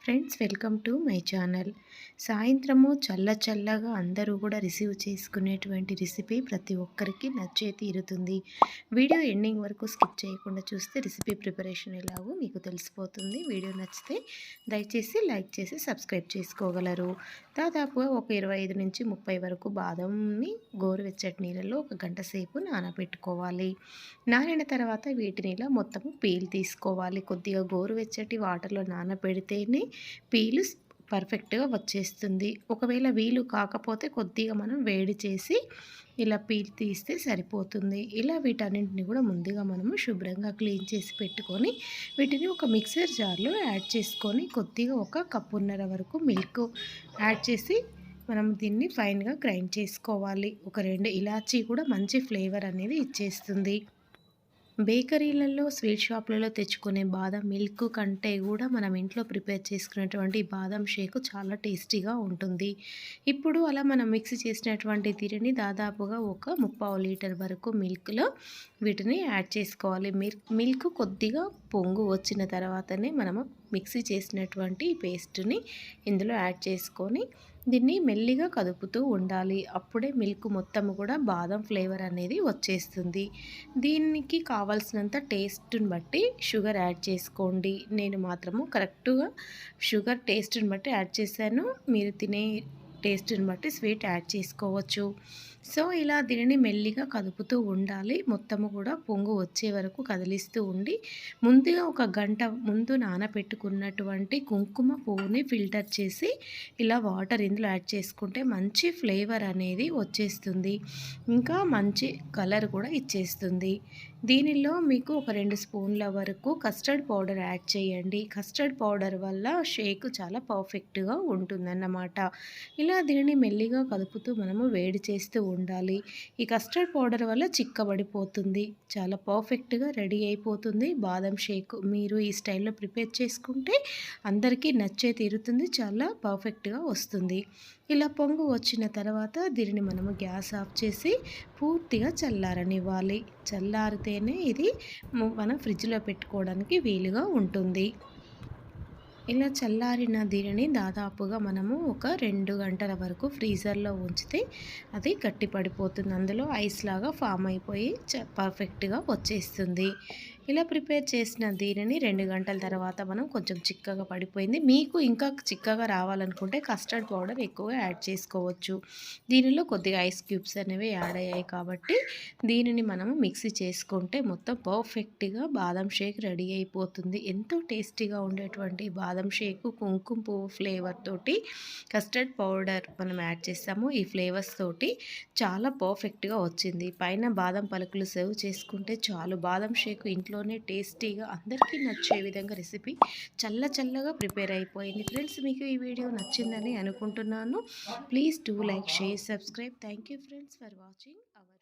Friends, welcome to my channel. సాయంత్రము చల్లగా అందరూ కూడా రిసీవ్ చేసుకునేటువంటి రెసిపీ ప్రతి ఒక్కరికి నచ్చే తీరుతుంది. వీడియో ఎండింగ్ వరకు స్కిప్ చేయకుండా చూస్తే రెసిపీ ప్రిపరేషన్ ఎలాగో మీకు తెలిసిపోతుంది. వీడియో నచ్చితే దయచేసి లైక్ చేసి సబ్స్క్రైబ్ చేసుకోగలరు. దాదాపుగా ఒక 25 నుంచి 30 వరకు బాదంని గోరువెచ్చటి నీళ్ళలో ఒక గంట సేపు నానబెట్టుకోవాలి. నానిన తర్వాత వీటిని ఇలా మొత్తము పీల్ తీసుకోవాలి. కొద్దిగా గోరువెచ్చటి వాటర్లో నానబెడితేనే పీలు పర్ఫెక్ట్గా వచ్చేస్తుంది. ఒకవేళ వీలు కాకపోతే కొద్దిగా మనం వేడి చేసి ఇలా పీల్ తీస్తే సరిపోతుంది. ఇలా వీటన్నింటిని కూడా ముందుగా మనము శుభ్రంగా క్లీన్ చేసి పెట్టుకొని వీటిని ఒక మిక్సర్ జార్లో యాడ్ చేసుకొని కొద్దిగా ఒక కప్పున్నర వరకు మిల్క్ యాడ్ చేసి మనం దీన్ని ఫైన్గా గ్రైండ్ చేసుకోవాలి. ఒక 2 ఇలాచీ కూడా మంచి ఫ్లేవర్ అనేది ఇచ్చేస్తుంది. బేకరీలలో స్వీట్ షాప్లలో తెచ్చుకునే బాదం మిల్క్ కంటే కూడా మనం ఇంట్లో ప్రిపేర్ చేసుకునేటువంటి బాదం షేక్ చాలా టేస్టీగా ఉంటుంది. ఇప్పుడు అలా మనం మిక్స్ చేసినటువంటి దీనిని దాదాపుగా ఒక 3/4 లీటర్ వరకు మిల్క్లో వీటిని యాడ్ చేసుకోవాలి. మిల్క్ కొద్దిగా పొంగు వచ్చిన తర్వాతనే మనము మిక్సీ చేసినటువంటి పేస్ట్ని ఇందులో యాడ్ చేసుకొని దీన్ని మెల్లిగా కదుపుతూ ఉండాలి. అప్పుడే మిల్క్ మొత్తం కూడా బాదం ఫ్లేవర్ అనేది వచ్చేస్తుంది. దీనికి కావాల్సినంత టేస్ట్ని బట్టి షుగర్ యాడ్ చేసుకోండి. నేను మాత్రము కరెక్ట్గా షుగర్ టేస్ట్ని బట్టి యాడ్ చేశాను. మీరు తినే టేస్ట్ని బట్టి స్వీట్ యాడ్ చేసుకోవచ్చు. సో ఇలా దీనిని మెల్లిగా కదుపుతూ ఉండాలి. మొత్తము కూడా పొంగు వచ్చే వరకు కదిలిస్తూ ఉండి ముందుగా ఒక గంట ముందు నానబెట్టుకున్నటువంటి కుంకుమ పువ్వుని ఫిల్టర్ చేసి ఇలా వాటర్ ఇందులో యాడ్ చేసుకుంటే మంచి ఫ్లేవర్ అనేది వచ్చేస్తుంది. ఇంకా మంచి కలర్ కూడా ఇచ్చేస్తుంది. దీనిలో మీకు ఒక 2 స్పూన్ల వరకు కస్టర్డ్ పౌడర్ యాడ్ చేయండి. కస్టర్డ్ పౌడర్ వల్ల షేక్ చాలా పర్ఫెక్ట్గా ఉంటుందన్నమాట. ఇలా దీనిని మెల్లిగా కలుపుతూ మనము వేడి చేస్తూ ఉండాలి. ఈ కస్టర్డ్ పౌడర్ వల్ల చిక్కబడిపోతుంది. చాలా పర్ఫెక్ట్గా రెడీ అయిపోతుంది బాదం షేక్. మీరు ఈ స్టైల్లో ప్రిపేర్ చేసుకుంటే అందరికీ నచ్చే తీరుతుంది. చాలా పర్ఫెక్ట్గా వస్తుంది. ఇలా పొంగు వచ్చిన తర్వాత దీనిని మనము గ్యాస్ ఆఫ్ చేసి పూర్తిగా చల్లారనివ్వాలి. చల్లారితేనే ఇది మనం ఫ్రిడ్జ్లో పెట్టుకోవడానికి వీలుగా ఉంటుంది. ఇలా చల్లారిన దీనిని దాదాపుగా మనము ఒక 2 గంటల వరకు ఫ్రీజర్లో ఉంచితే అది గట్టి పడిపోతుంది. అందులో ఐస్ లాగా ఫామ్ అయిపోయి పర్ఫెక్ట్గా వచ్చేస్తుంది. ఇలా ప్రిపేర్ చేసిన దీనిని 2 గంటల తర్వాత మనం కొంచెం చిక్కగా పడిపోయింది. మీకు ఇంకా చిక్కగా రావాలనుకుంటే కస్టర్డ్ పౌడర్ ఎక్కువగా యాడ్ చేసుకోవచ్చు. దీనిలో కొద్దిగా ఐస్ క్యూబ్స్ అనేవి యాడ్ అయ్యాయి కాబట్టి దీనిని మనము మిక్సీ చేసుకుంటే మొత్తం పర్ఫెక్ట్గా బాదం షేక్ రెడీ అయిపోతుంది. ఎంతో టేస్టీగా ఉండేటువంటి బాదం షేక్ కుంకుమ పువ్వు ఫ్లేవర్ తోటి కస్టర్డ్ పౌడర్ మనం యాడ్ చేస్తాము. ఈ ఫ్లేవర్స్ తోటి చాలా పర్ఫెక్ట్గా వచ్చింది. పైన బాదం పలుకులు సర్వ్ చేసుకుంటే చాలు. బాదం షేక్ ఇంట్లోనే టేస్టీగా అందరికీ నచ్చే విధంగా రెసిపీ చల్లగా ప్రిపేర్ అయిపోయింది. ఫ్రెండ్స్, మీకు ఈ వీడియో నచ్చిందని అనుకుంటున్నాను. Please do like, share, subscribe. Thank you friends for watching our